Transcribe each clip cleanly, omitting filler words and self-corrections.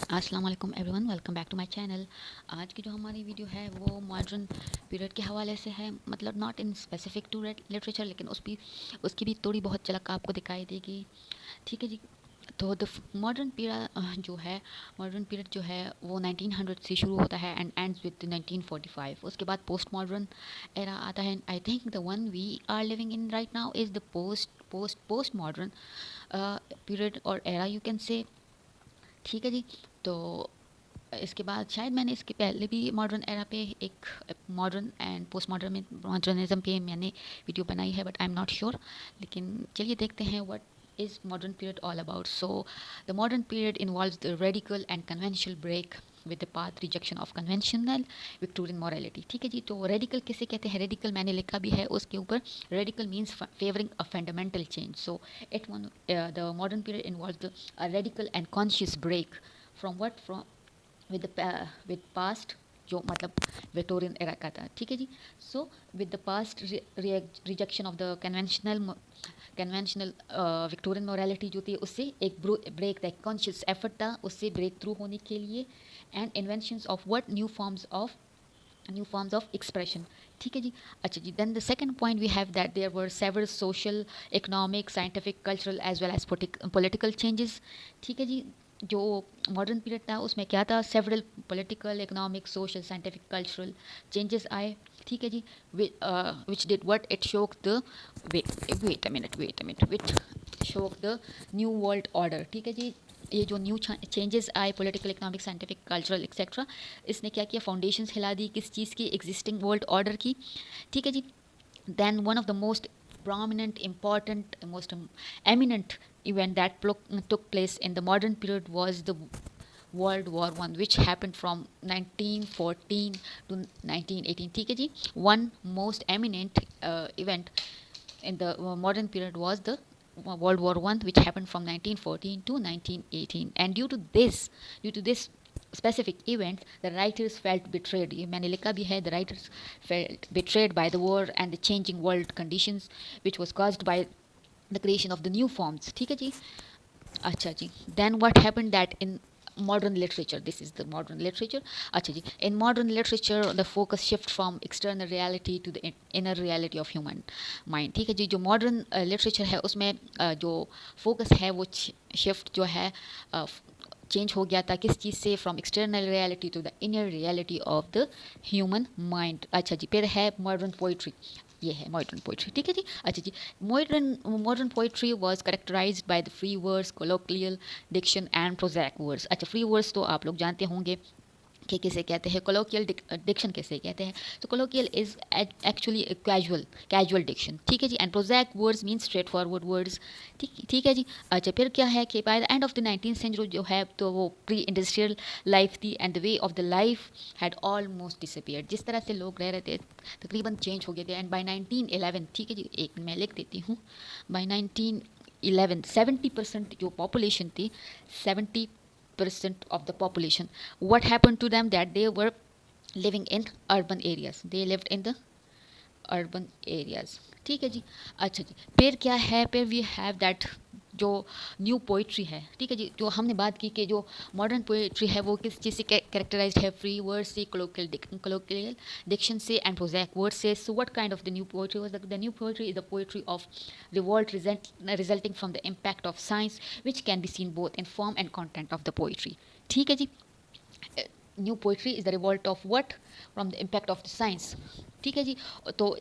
अस्सलाम वालेकुम everyone, welcome back to my channel. आज की जो हमारी वीडियो है वो मॉडर्न पीरियड के हवाले से है, मतलब not in specific to literature, लेकिन उसकी भी थोड़ी बहुत झलक आपको दिखाई देगी। ठीक है जी। तो द मॉडर्न पीरियड जो है, मॉडर्न पीरियड जो है वो 1900 से शुरू होता है एंड एंड्स विद 1945। उसके बाद पोस्ट मॉडर्न एरा आता है। I think the one we are living in right now is the post modern period और एरा, यू कैन से। ठीक है जी। तो इसके बाद शायद मैंने इसके पहले भी मॉडर्न एरा पे एक मॉडर्न एंड पोस्ट मॉडर्न में मॉडर्निज्म पे मैंने वीडियो बनाई है, but I am not sure. लेकिन चलिए देखते हैं what is modern period all about. So the modern period involves the radical and conventional break with the path rejection of conventional Victorian morality. ठीक है जी। तो रेडिकल किसे कहते हैं? रेडिकल मैंने लिखा भी है उसके ऊपर। Radical means favouring a fundamental change. So it one the modern period involves the radical and conscious break from what from with past, जो मतलब विक्टोरियन एरा का था। ठीक है जी। So with the past rejection of the conventional Victorian morality जो थी, उससे एक ब्रेक था, कॉन्शियस एफर्ट था उससे ब्रेक थ्रू होने के लिए। And inventions of what new forms of expression. ठीक है जी। अच्छा जी। Then the second point we have that there were several social, economic, scientific, cultural as well as political changes. ठीक है जी। जो मॉडर्न पीरियड था उसमें क्या था? Several political, economic, social, scientific, cultural changes आए। ठीक है जी। विच डिड व्हाट इट शोक द वेट विच शोक द न्यू वर्ल्ड ऑर्डर। ठीक है जी। ये जो न्यू चेंजेस आए, political, economic, scientific, cultural etcetera, इसने क्या किया? फाउंडेशंस हिला दी किस चीज़ की? एग्जिस्टिंग वर्ल्ड ऑर्डर की। ठीक है जी। then one of the most prominent, important, most eminent event that took place in the modern period was the World War One, which happened from 1914 to 1918. ठीक है जी। One most eminent event in the modern period was the World War One, which happened from 1914 to 1918. And due to this specific event, the writers felt betrayed. ये मैंने लिखा भी है, the writers felt betrayed by the war and the changing world conditions, which was caused by the creation of the new forms. ठीक है जी। अच्छा जी। Then what happened that in modern literature, this is the modern literature. अच्छा जी। In modern literature the focus shift from external reality to the inner reality of human mind। ठीक है जी। जो modern literature है उसमें जो focus है वो shift जो है चेंज हो गया था किस चीज़ से? From external reality to the inner reality of the human mind. अच्छा जी। फिर है मॉडर्न पोइट्री। ये है मॉडर्न पोइट्री। ठीक है जी। अच्छा जी। Modern poetry was characterised by the free words, colloquial diction and prosaic words. अच्छा, फ्री वर्ड्स तो आप लोग जानते होंगे कि किसे कहते हैं, कोलोकियल डिक्शन किसे कहते हैं। तो colloquial is actually casual diction. ठीक है जी। And prosaic words mean straightforward words. ठीक है जी। अच्छा, फिर क्या है कि by the end of the 19th century जो है तो वो प्री इंडस्ट्रियल लाइफ थी and the way of the life had almost disappeared. जिस तरह से लोग रह रहे थे तकरीबन चेंज हो गए थे। एंड बाय 1911, ठीक है जी, एक मैं लिख देती हूँ, बाय 1911 70% जो पॉपुलेशन थी, 70% of the population, what happened to them that they were living in urban areas, they lived in the urban areas. ठीक है जी। अच्छा जी। फिर क्या है? फिर वी हैव दैट जो न्यू पोइट्री है। ठीक है जी। जो हमने बात की कि जो मॉडर्न पोइट्री है वो किस चीज़ से कैरेक्टराइज्ड है? फ्री वर्ड से, कोलोकियल डिक्शन से एंड प्रोजैक वर्ड से। So what kind of the new poetry was? The new poetry is the poetry of revolt resulting from the impact of science which can be seen both in form and content of the poetry. ठीक है जी। New poetry is the revolt of what? From the impact of the science. ठीक है जी। तो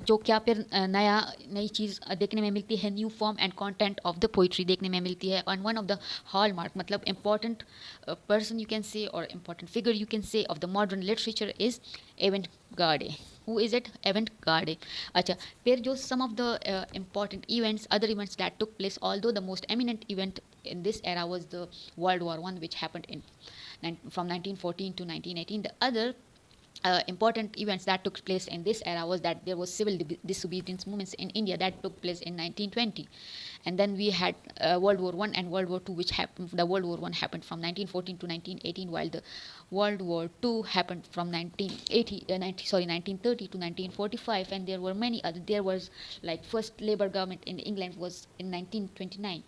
जो क्या फिर नई चीज़ देखने में मिलती है? New form and content of the poetry देखने में मिलती है। On one of the hallmark, मतलब important person you can say और important figure you can say of the modern literature is avant garde. Who is it? Avant garde. अच्छा, फिर जो some of the important events, other events that took place, although the most eminent event in this era was the World War One, which happened from 1914 to 1918. The other important events that took place in this era was that there was civil disobedience movements in India that took place in 1920, and then we had World War One and World War Two, which happened. The World War One happened from 1914 to 1918, while the World War Two happened from 1930 to 1945, and there were many other. There was like first Labour government in England was in 1929,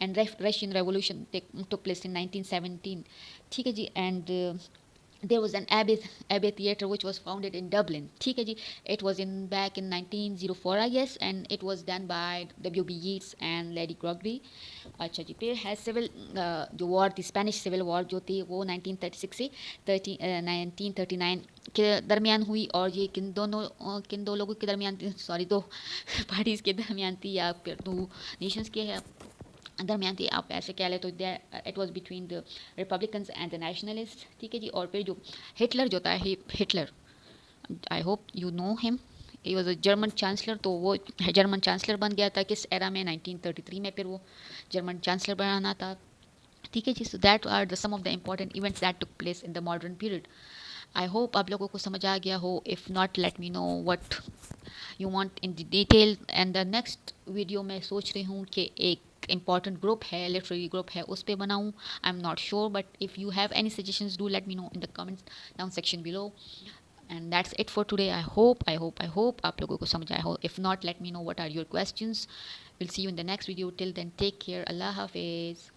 and Russian revolution took place in 1917, ठीक है जी. And there was an Abbey theatre which was founded in Dublin, ठीक है जी. It was in back in 1904 I guess, and it was done by W.B. Yeats and Lady Gregory. अच्छा जी. फिर है civil जो वॉर थी, स्पेनिश सिविल वॉर जो थी वो 1936 से 1939 के दरमियान हुई. और ये किन दो लोगों के दरमियान थी, सॉरी, दो पार्टीज़ के दरमियान थी, या फिर दो नेशंस के दरमियान थी, आप ऐसे कह ले तो. It was between the Republicans and the nationalist, ठीक है जी. और फिर जो हिटलर जो था, Hitler, I hope you know him, he was a German chancellor. तो वो जर्मन चांसलर बन गया था किस एरा में, 1933 में. फिर वो जर्मन चांसलर बनाना था, ठीक है जी. So that are the some of the important events that took place in the modern period. I hope आप लोगों को समझ आ गया हो. If not, let me know what you want in detail. And the next video मैं सोच रही हूँ कि एक important group है, literary group है, उस पे बनाऊँ. आई am not sure, but if you have any suggestions do let me no in the comments down section below. And that's it for today. I hope आप लोगों को समझ आया हो. If not, let me know what are your questions. We'll see you in the next video. Till then, take care. Allah Hafiz.